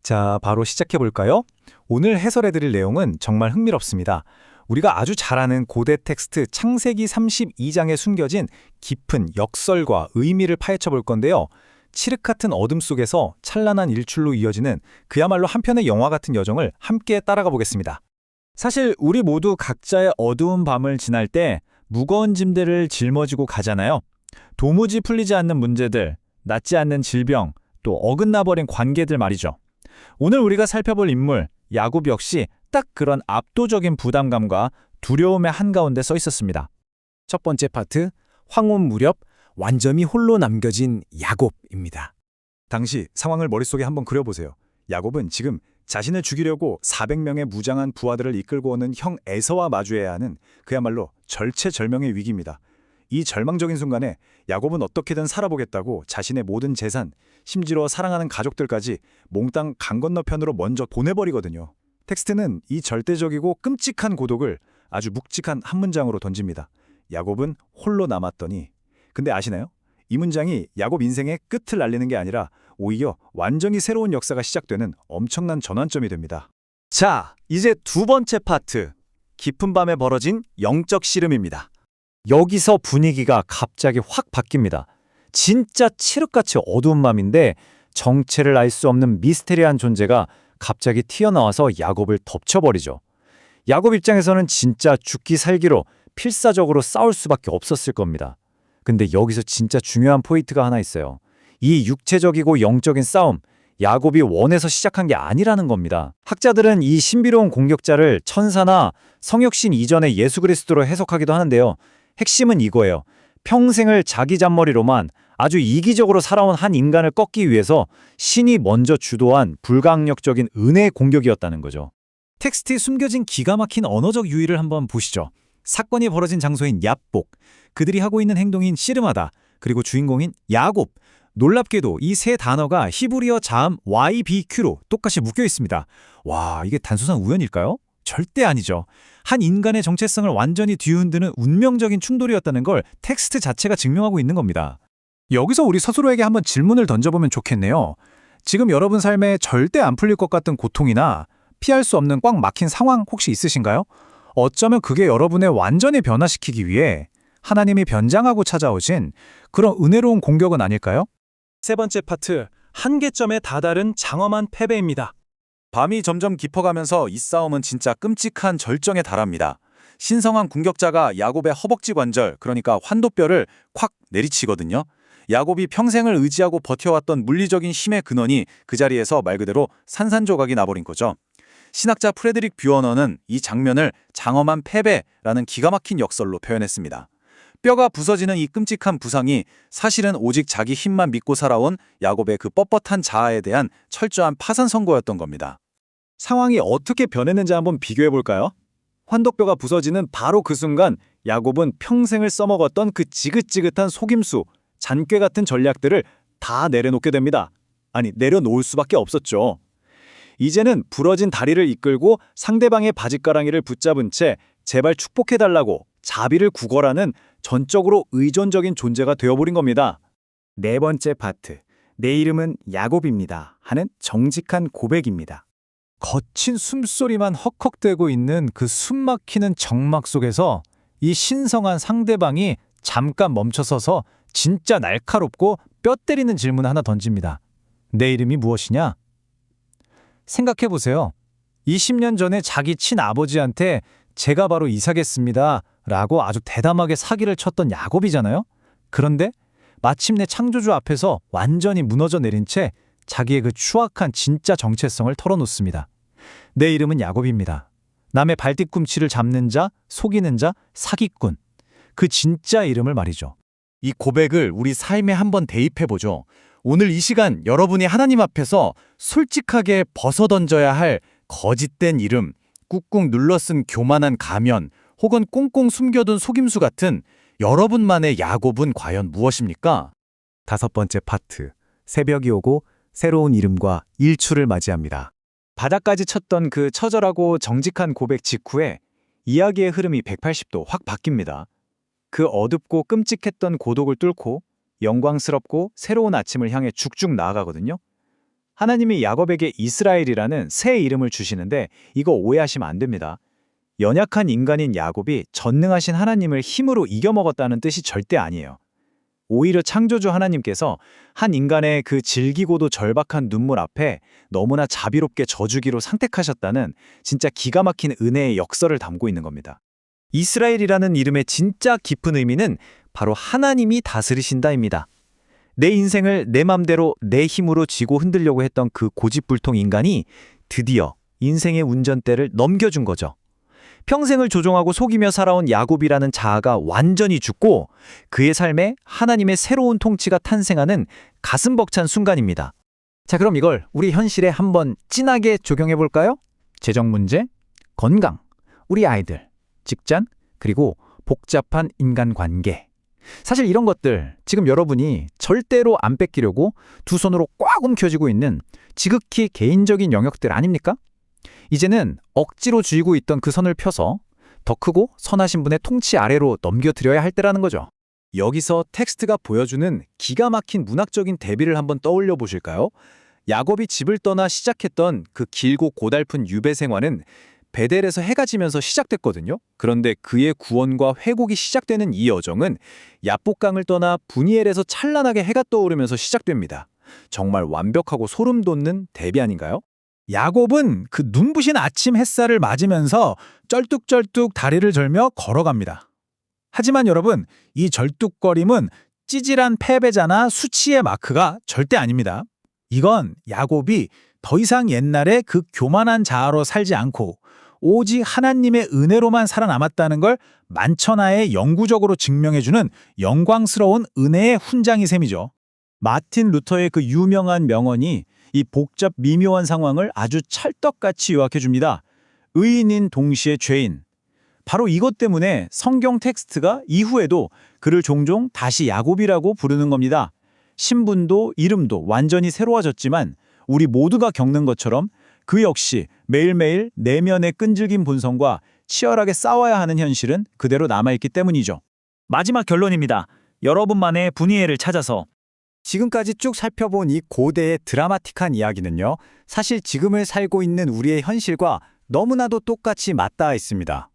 자, 바로 시작해 볼까요? 오늘 해설해 드릴 내용은 정말 흥미롭습니다. 우리가 아주 잘 아는 고대 텍스트 창세기 32장에 숨겨진 깊은 역설과 의미를 파헤쳐 볼 건데요. 칠흑 같은 어둠 속에서 찬란한 일출로 이어지는 그야말로 한 편의 영화 같은 여정을 함께 따라가 보겠습니다. 사실 우리 모두 각자의 어두운 밤을 지날 때 무거운 짐들을 짊어지고 가잖아요. 도무지 풀리지 않는 문제들, 낫지 않는 질병, 또 어긋나버린 관계들 말이죠. 오늘 우리가 살펴볼 인물, 야곱 역시 딱 그런 압도적인 부담감과 두려움의 한가운데 서 있었습니다. 첫 번째 파트, 황혼 무렵 완전히 홀로 남겨진 야곱입니다. 당시 상황을 머릿속에 한번 그려보세요. 야곱은 지금 자신을 죽이려고 400명의 무장한 부하들을 이끌고 오는 형 에서와 마주해야 하는 그야말로 절체절명의 위기입니다. 이 절망적인 순간에 야곱은 어떻게든 살아보겠다고 자신의 모든 재산, 심지어 사랑하는 가족들까지 몽땅 강 건너편으로 먼저 보내버리거든요. 텍스트는 이 절대적이고 끔찍한 고독을 아주 묵직한 한 문장으로 던집니다. 야곱은 홀로 남았더니. 근데 아시나요? 이 문장이 야곱 인생의 끝을 알리는 게 아니라 오히려 완전히 새로운 역사가 시작되는 엄청난 전환점이 됩니다. 자, 이제 두 번째 파트, 깊은 밤에 벌어진 영적 씨름입니다. 여기서 분위기가 갑자기 확 바뀝니다. 진짜 칠흑같이 어두운 밤인데 정체를 알 수 없는 미스테리한 존재가 갑자기 튀어나와서 야곱을 덮쳐버리죠. 야곱 입장에서는 진짜 죽기 살기로 필사적으로 싸울 수밖에 없었을 겁니다. 근데 여기서 진짜 중요한 포인트가 하나 있어요. 이 육체적이고 영적인 싸움, 야곱이 원해서 시작한 게 아니라는 겁니다. 학자들은 이 신비로운 공격자를 천사나 성육신 이전의 예수 그리스도로 해석하기도 하는데요. 핵심은 이거예요. 평생을 자기 잔머리로만 아주 이기적으로 살아온 한 인간을 꺾기 위해서 신이 먼저 주도한 불가항력적인 은혜의 공격이었다는 거죠. 텍스트에 숨겨진 기가 막힌 언어적 유희를 한번 보시죠. 사건이 벌어진 장소인 얍복, 그들이 하고 있는 행동인 씨름하다, 그리고 주인공인 야곱. 놀랍게도 이 세 단어가 히브리어 자음 YBQ로 똑같이 묶여 있습니다. 와, 이게 단순한 우연일까요? 절대 아니죠. 한 인간의 정체성을 완전히 뒤흔드는 운명적인 충돌이었다는 걸 텍스트 자체가 증명하고 있는 겁니다. 여기서 우리 스스로에게 한번 질문을 던져보면 좋겠네요. 지금 여러분 삶에 절대 안 풀릴 것 같은 고통이나 피할 수 없는 꽉 막힌 상황 혹시 있으신가요? 어쩌면 그게 여러분을 완전히 변화시키기 위해 하나님이 변장하고 찾아오신 그런 은혜로운 공격은 아닐까요? 세 번째 파트, 한계점에 다다른 장엄한 패배입니다. 밤이 점점 깊어가면서 이 싸움은 진짜 끔찍한 절정에 달합니다. 신성한 공격자가 야곱의 허벅지 관절, 그러니까 환도뼈를 콱 내리치거든요. 야곱이 평생을 의지하고 버텨왔던 물리적인 힘의 근원이 그 자리에서 말 그대로 산산조각이 나버린 거죠. 신학자 프레드릭 뷰어너는 이 장면을 장엄한 패배라는 기가 막힌 역설로 표현했습니다. 뼈가 부서지는 이 끔찍한 부상이 사실은 오직 자기 힘만 믿고 살아온 야곱의 그 뻣뻣한 자아에 대한 철저한 파산 선고였던 겁니다. 상황이 어떻게 변했는지 한번 비교해 볼까요? 환도뼈가 부서지는 바로 그 순간 야곱은 평생을 써먹었던 그 지긋지긋한 속임수, 잔꾀 같은 전략들을 다 내려놓게 됩니다. 아니, 내려놓을 수밖에 없었죠. 이제는 부러진 다리를 이끌고 상대방의 바짓가랑이를 붙잡은 채 제발 축복해달라고 자비를 구걸하는 전적으로 의존적인 존재가 되어버린 겁니다. 네 번째 파트, 내 이름은 야곱입니다 하는 정직한 고백입니다. 거친 숨소리만 헉헉대고 있는 그 숨막히는 정막 속에서 이 신성한 상대방이 잠깐 멈춰서서 진짜 날카롭고 뼈 때리는 질문 하나 던집니다. 내 이름이 무엇이냐? 생각해보세요. 20년 전에 자기 친아버지한테 제가 바로 이삭이겠습니다 라고 아주 대담하게 사기를 쳤던 야곱이잖아요. 그런데 마침내 창조주 앞에서 완전히 무너져 내린 채 자기의 그 추악한 진짜 정체성을 털어놓습니다. 내 이름은 야곱입니다. 남의 발뒤꿈치를 잡는 자, 속이는 자, 사기꾼. 그 진짜 이름을 말이죠. 이 고백을 우리 삶에 한번 대입해보죠. 오늘 이 시간 여러분이 하나님 앞에서 솔직하게 벗어던져야 할 거짓된 이름, 꾹꾹 눌러쓴 교만한 가면, 혹은 꽁꽁 숨겨둔 속임수 같은 여러분만의 야곱은 과연 무엇입니까? 다섯 번째 파트, 새벽이 오고 새로운 이름과 일출을 맞이합니다. 바닥까지 쳤던 그 처절하고 정직한 고백 직후에 이야기의 흐름이 180도 확 바뀝니다. 그 어둡고 끔찍했던 고독을 뚫고 영광스럽고 새로운 아침을 향해 쭉쭉 나아가거든요. 하나님이 야곱에게 이스라엘이라는 새 이름을 주시는데 이거 오해하시면 안 됩니다. 연약한 인간인 야곱이 전능하신 하나님을 힘으로 이겨먹었다는 뜻이 절대 아니에요. 오히려 창조주 하나님께서 한 인간의 그 질기고도 절박한 눈물 앞에 너무나 자비롭게 져주기로 선택하셨다는 진짜 기가 막힌 은혜의 역설을 담고 있는 겁니다. 이스라엘이라는 이름의 진짜 깊은 의미는 바로 하나님이 다스리신다입니다. 내 인생을 내 맘대로 내 힘으로 쥐고 흔들려고 했던 그 고집불통 인간이 드디어 인생의 운전대를 넘겨준 거죠. 평생을 조종하고 속이며 살아온 야곱이라는 자아가 완전히 죽고 그의 삶에 하나님의 새로운 통치가 탄생하는 가슴 벅찬 순간입니다. 자, 그럼 이걸 우리 현실에 한번 진하게 적용해 볼까요? 재정 문제, 건강, 우리 아이들, 직장, 그리고 복잡한 인간관계. 사실 이런 것들 지금 여러분이 절대로 안 뺏기려고 두 손으로 꽉 움켜쥐고 있는 지극히 개인적인 영역들 아닙니까? 이제는 억지로 쥐고 있던 그 선을 펴서 더 크고 선하신 분의 통치 아래로 넘겨드려야 할 때라는 거죠. 여기서 텍스트가 보여주는 기가 막힌 문학적인 대비를 한번 떠올려 보실까요? 야곱이 집을 떠나 시작했던 그 길고 고달픈 유배 생활은 베델에서 해가 지면서 시작됐거든요. 그런데 그의 구원과 회복이 시작되는 이 여정은 야복강을 떠나 분이엘에서 찬란하게 해가 떠오르면서 시작됩니다. 정말 완벽하고 소름 돋는 대비 아닌가요? 야곱은 그 눈부신 아침 햇살을 맞으면서 쩔뚝쩔뚝 다리를 절며 걸어갑니다. 하지만 여러분, 이 절뚝거림은 찌질한 패배자나 수치의 마크가 절대 아닙니다. 이건 야곱이 더 이상 옛날에 그 교만한 자아로 살지 않고 오직 하나님의 은혜로만 살아남았다는 걸 만천하에 영구적으로 증명해주는 영광스러운 은혜의 훈장이 셈이죠. 마틴 루터의 그 유명한 명언이 이 복잡 미묘한 상황을 아주 찰떡같이 요약해줍니다. 의인인 동시에 죄인. 바로 이것 때문에 성경 텍스트가 이후에도 그를 종종 다시 야곱이라고 부르는 겁니다. 신분도 이름도 완전히 새로워졌지만 우리 모두가 겪는 것처럼 그 역시 매일매일 내면의 끈질긴 본성과 치열하게 싸워야 하는 현실은 그대로 남아있기 때문이죠. 마지막 결론입니다. 여러분만의 분이엘을 찾아서. 지금까지 쭉 살펴본 이 고대의 드라마틱한 이야기는요, 사실 지금을 살고 있는 우리의 현실과 너무나도 똑같이 맞닿아 있습니다.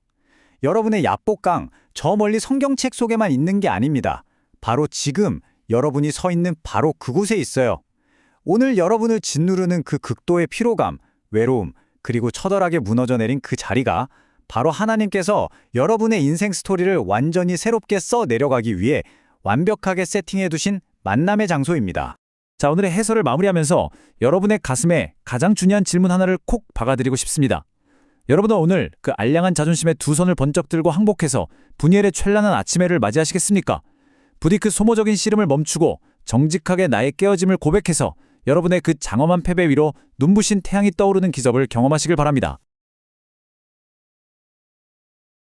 여러분의 야복강, 저 멀리 성경책 속에만 있는 게 아닙니다. 바로 지금 여러분이 서 있는 바로 그곳에 있어요. 오늘 여러분을 짓누르는 그 극도의 피로감, 외로움, 그리고 처절하게 무너져 내린 그 자리가 바로 하나님께서 여러분의 인생 스토리를 완전히 새롭게 써 내려가기 위해 완벽하게 세팅해 두신 만남의 장소입니다. 자, 오늘의 해설을 마무리하면서 여러분의 가슴에 가장 중요한 질문 하나를 콕 박아드리고 싶습니다. 여러분은 오늘 그 알량한 자존심에 두 손을 번쩍 들고 항복해서 분이엘의 찬란한 아침해를 맞이하시겠습니까? 부디 그 소모적인 씨름을 멈추고 정직하게 나의 깨어짐을 고백해서 여러분의 그 장엄한 패배 위로 눈부신 태양이 떠오르는 기적을 경험하시길 바랍니다.